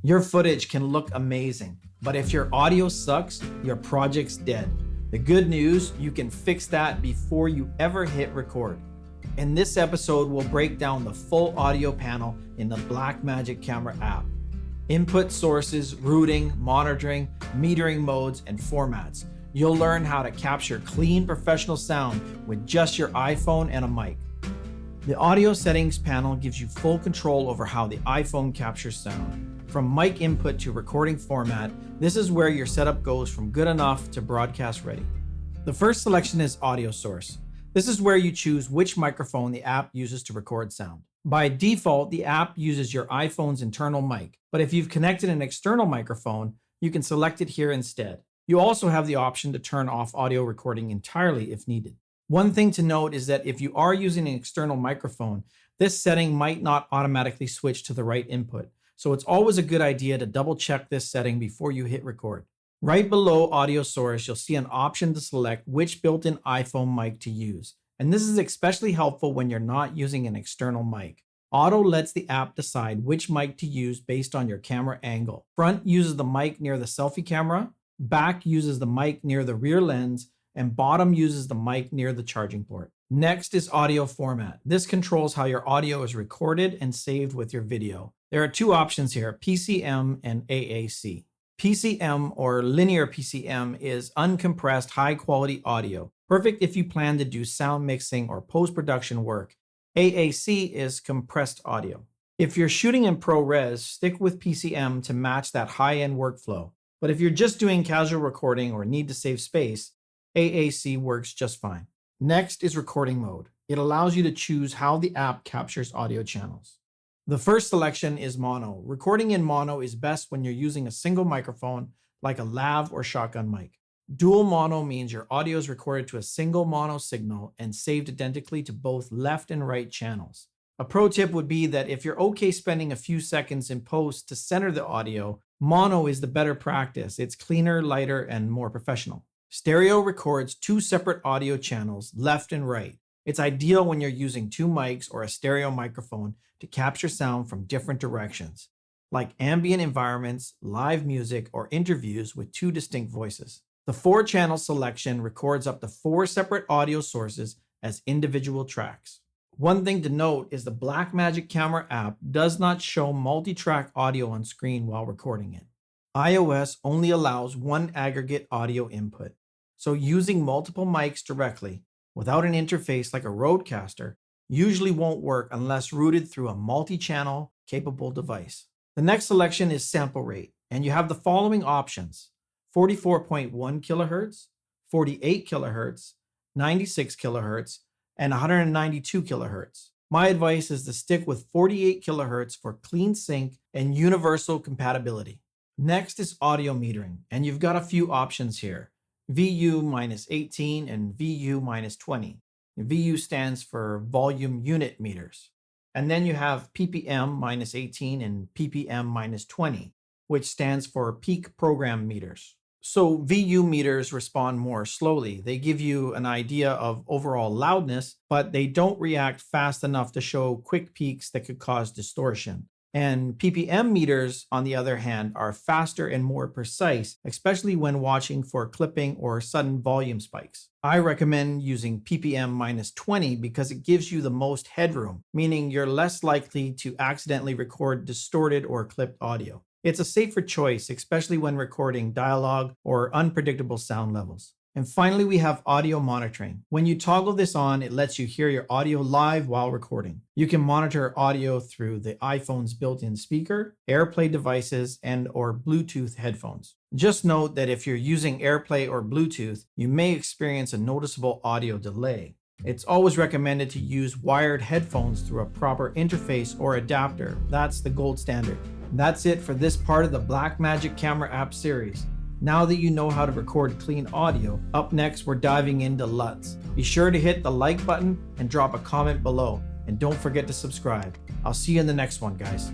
Your footage can look amazing, but if your audio sucks, your project's dead. The good news, you can fix that before you ever hit record. In this episode, we'll break down the full audio panel in the Blackmagic camera app. Input sources, routing, monitoring, metering modes, and formats. You'll learn how to capture clean professional sound with just your iPhone and a mic. The audio settings panel gives you full control over how the iPhone captures sound. From mic input to recording format, this is where your setup goes from good enough to broadcast ready. The first selection is audio source. This is where you choose which microphone the app uses to record sound. By default, the app uses your iPhone's internal mic, but if you've connected an external microphone, you can select it here instead. You also have the option to turn off audio recording entirely if needed. One thing to note is that if you are using an external microphone, this setting might not automatically switch to the right input. So it's always a good idea to double check this setting before you hit record. Right below audio source, you'll see an option to select which built-in iPhone mic to use. And this is especially helpful when you're not using an external mic. Auto lets the app decide which mic to use based on your camera angle. Front uses the mic near the selfie camera, back uses the mic near the rear lens, and bottom uses the mic near the charging port. Next is audio format. This controls how your audio is recorded and saved with your video. There are two options here, PCM and AAC. PCM, or linear PCM, is uncompressed high-quality audio, perfect if you plan to do sound mixing or post-production work. AAC is compressed audio. If you're shooting in ProRes, stick with PCM to match that high-end workflow. But if you're just doing casual recording or need to save space, AAC works just fine. Next is recording mode. It allows you to choose how the app captures audio channels. The first selection is mono. Recording in mono is best when you're using a single microphone like a lav or shotgun mic. Dual mono means your audio is recorded to a single mono signal and saved identically to both left and right channels. A pro tip would be that if you're okay spending a few seconds in post to center the audio, mono is the better practice. It's cleaner, lighter, and more professional. Stereo records two separate audio channels, left and right. It's ideal when you're using two mics or a stereo microphone to capture sound from different directions, like ambient environments, live music, or interviews with two distinct voices. The 4-channel selection records up to 4 separate audio sources as individual tracks. One thing to note is the Blackmagic camera app does not show multi-track audio on screen while recording it. iOS only allows one aggregate audio input, so using multiple mics directly without an interface like a Rodecaster usually won't work unless routed through a multi-channel capable device. The next selection is sample rate, and you have the following options: 44.1 kHz, 48 kHz, 96 kHz, and 192 kHz. My advice is to stick with 48 kHz for clean sync and universal compatibility. Next is audio metering, and you've got a few options here: VU-18 and VU-20. VU stands for volume unit meters. And then you have PPM-18 and PPM-20, which stands for peak program meters. So VU meters respond more slowly. They give you an idea of overall loudness, but they don't react fast enough to show quick peaks that could cause distortion. And PPM meters, on the other hand, are faster and more precise, especially when watching for clipping or sudden volume spikes. I recommend using PPM-20 because it gives you the most headroom, meaning you're less likely to accidentally record distorted or clipped audio. It's a safer choice, especially when recording dialogue or unpredictable sound levels. And finally, we have audio monitoring. When you toggle this on, it lets you hear your audio live while recording. You can monitor audio through the iPhone's built-in speaker, AirPlay devices, and/or Bluetooth headphones. Just note that if you're using AirPlay or Bluetooth, you may experience a noticeable audio delay. It's always recommended to use wired headphones through a proper interface or adapter. That's the gold standard. That's it for this part of the Blackmagic camera app series. Now that you know how to record clean audio, up next we're diving into LUTs. Be sure to hit the like button and drop a comment below. And don't forget to subscribe. I'll see you in the next one, guys.